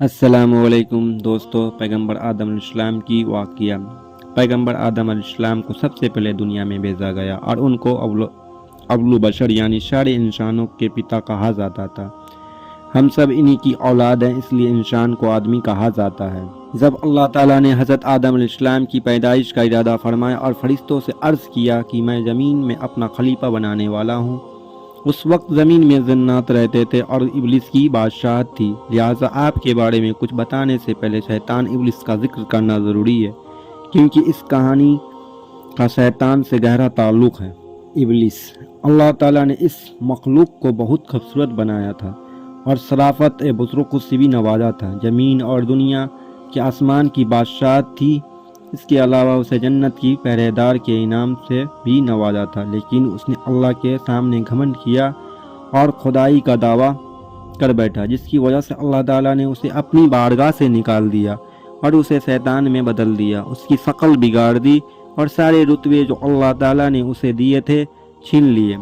السلام علیکم دوستو، پیغمبر آدم علیہ السلام کی واقعہ۔ پیغمبر آدم علیہ السلام کو سب سے پہلے دنیا میں بھیجا گیا اور ان کو اولو بشر یعنی سارے انسانوں کے پتا کہا جاتا تھا۔ ہم سب انہی کی اولاد ہیں، اس لیے انسان کو آدمی کہا جاتا ہے۔ جب اللہ تعالیٰ نے حضرت آدم علیہ السلام کی پیدائش کا ارادہ فرمایا اور فرشتوں سے عرض کیا کہ میں زمین میں اپنا خلیفہ بنانے والا ہوں، اس وقت زمین میں جنات رہتے تھے اور ابلیس کی بادشاہت تھی، لہٰذا آپ کے بارے میں کچھ بتانے سے پہلے شیطان ابلیس کا ذکر کرنا ضروری ہے، کیونکہ اس کہانی کا شیطان سے گہرا تعلق ہے۔ ابلیس، اللہ تعالیٰ نے اس مخلوق کو بہت خوبصورت بنایا تھا اور شرافت بزرگوں سے بھی نوازا تھا۔ زمین اور دنیا کے آسمان کی بادشاہت تھی، اس کے علاوہ اسے جنت کی پہرے دار کے انعام سے بھی نوازا تھا، لیکن اس نے اللہ کے سامنے گھمنڈ کیا اور خدائی کا دعویٰ کر بیٹھا، جس کی وجہ سے اللہ تعالیٰ نے اسے اپنی بارگاہ سے نکال دیا اور اسے شیطان میں بدل دیا، اس کی شکل بگاڑ دی اور سارے رتبے جو اللہ تعالیٰ نے اسے دیے تھے چھین لیے،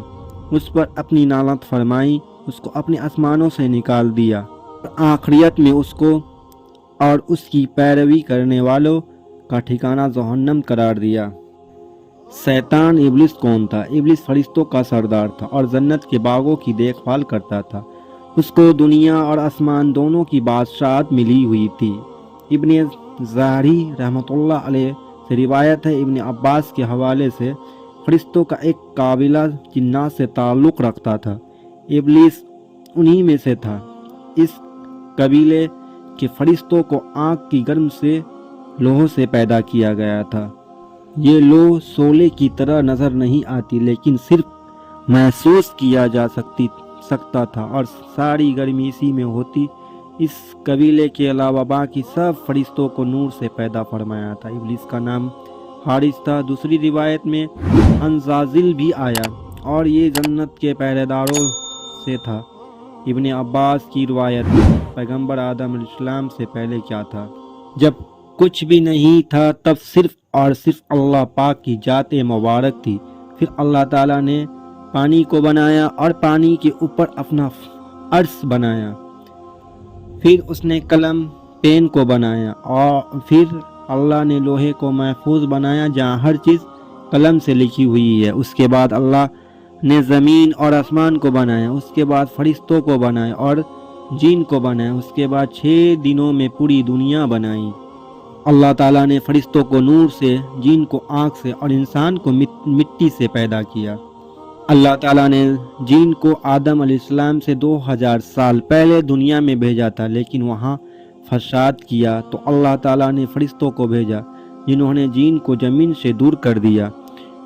اس پر اپنی لعنت فرمائی، اس کو اپنے آسمانوں سے نکال دیا اور آخرت میں اس کو اور اس کی پیروی کرنے والوں کا ٹھکانہ جہنم قرار دیا۔ شیطان ابلیس کون تھا؟ ابلیس فرشتوں کا سردار تھا اور جنت کے باغوں کی دیکھ بھال کرتا تھا۔ اس کو دنیا اور آسمان دونوں کی بادشاہت ملی ہوئی تھی۔ ابن ظاہری رحمۃ اللہ علیہ سے روایت ہے، ابن عباس کے حوالے سے، فرشتوں کا ایک قبیلہ جنات سے تعلق رکھتا تھا، ابلیس انہی میں سے تھا۔ اس قبیلے کے فرشتوں کو آگ کی گرم سے لوہوں سے پیدا کیا گیا تھا۔ یہ لوہ شعلے کی طرح نظر نہیں آتی، لیکن صرف محسوس کیا جا سکتا تھا اور ساری گرمی اسی میں ہوتی۔ اس قبیلے کے علاوہ باقی سب فرشتوں کو نور سے پیدا فرمایا تھا۔ ابلیس کا نام حارث تھا۔ دوسری روایت میں انزازل بھی آیا اور یہ جنت کے پہرے داروں سے تھا۔ ابن عباس کی روایت، پیغمبر آدم علیہ السلام سے پہلے کیا تھا؟ جب کچھ بھی نہیں تھا تب صرف اور صرف اللہ پاک کی ذات مبارک تھی۔ پھر اللہ تعالیٰ نے پانی کو بنایا اور پانی کے اوپر اپنا عرش بنایا۔ پھر اس نے قلم پین کو بنایا اور پھر اللہ نے لوہے کو محفوظ بنایا جہاں ہر چیز قلم سے لکھی ہوئی ہے۔ اس کے بعد اللہ نے زمین اور آسمان کو بنایا، اس کے بعد فرشتوں کو بنایا اور جن کو بنایا، اس کے بعد 6 دنوں میں پوری دنیا بنائی۔ اللہ تعالیٰ نے فرشتوں کو نور سے، جن کو آگ سے اور انسان کو مٹی سے پیدا کیا۔ اللہ تعالیٰ نے جن کو آدم علیہ السلام سے 2000 سال پہلے دنیا میں بھیجا تھا، لیکن وہاں فساد کیا تو اللہ تعالیٰ نے فرشتوں کو بھیجا، جنہوں نے جن کو زمین سے دور کر دیا۔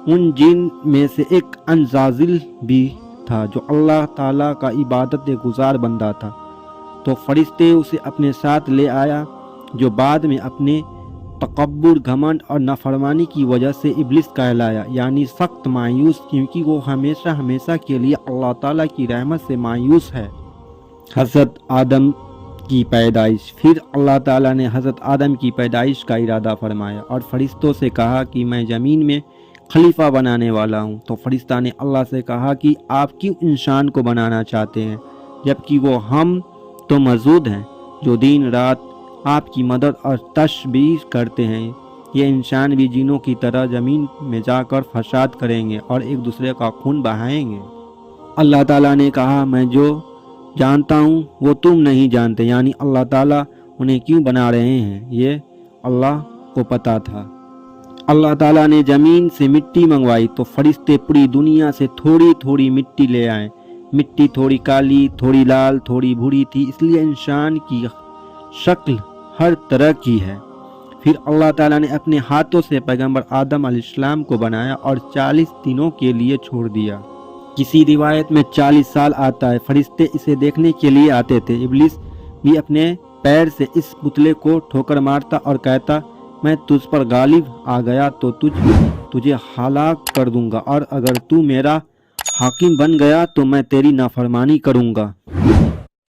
ان جن میں سے ایک انزازل بھی تھا جو اللہ تعالیٰ کا عبادت گزار بندہ تھا، تو فرشتے اسے اپنے ساتھ لے آیا، جو بعد میں اپنے تکبر، گھمنڈ اور نافرمانی کی وجہ سے ابلیس کہلایا، یعنی سخت مایوس، کیونکہ وہ ہمیشہ کے لیے اللہ تعالیٰ کی رحمت سے مایوس ہے۔ حضرت آدم کی پیدائش۔ پھر اللہ تعالیٰ نے حضرت آدم کی پیدائش کا ارادہ فرمایا اور فرشتوں سے کہا کہ میں زمین میں خلیفہ بنانے والا ہوں، تو فرشتہ نے اللہ سے کہا کہ آپ کیوں انسان کو بنانا چاہتے ہیں، جبکہ وہ ہم تو موجود ہیں جو دن رات آپ کی مدد اور تشبیہ کرتے ہیں۔ یہ انسان بھی جنوں کی طرح زمین میں جا کر فساد کریں گے اور ایک دوسرے کا خون بہائیں گے۔ اللہ تعالیٰ نے کہا میں جو جانتا ہوں وہ تم نہیں جانتے، یعنی اللہ تعالیٰ انہیں کیوں بنا رہے ہیں یہ اللہ کو پتا تھا۔ اللہ تعالیٰ نے زمین سے مٹی منگوائی تو فرشتے پوری دنیا سے تھوڑی تھوڑی مٹی لے آئے۔ مٹی تھوڑی کالی، تھوڑی لال، تھوڑی بھوری تھی، اس لیے انسان کی شکل ہر طرح کی ہے۔ پھر اللہ تعالیٰ نے اپنے ہاتھوں سے پیغمبر آدم علیہ السلام کو بنایا اور 40 دنوں کے لیے چھوڑ دیا۔ کسی روایت میں 40 سال آتا ہے۔ فرشتے اسے دیکھنے کے لیے آتے تھے۔ ابلیس بھی اپنے پیر سے اس پتلے کو ٹھوکر مارتا اور کہتا میں تجھ پر غالب آ گیا تو تجھے ہلاک کر دوں گا، اور اگر تو میرا حاکم بن گیا تو میں تیری نافرمانی کروں گا۔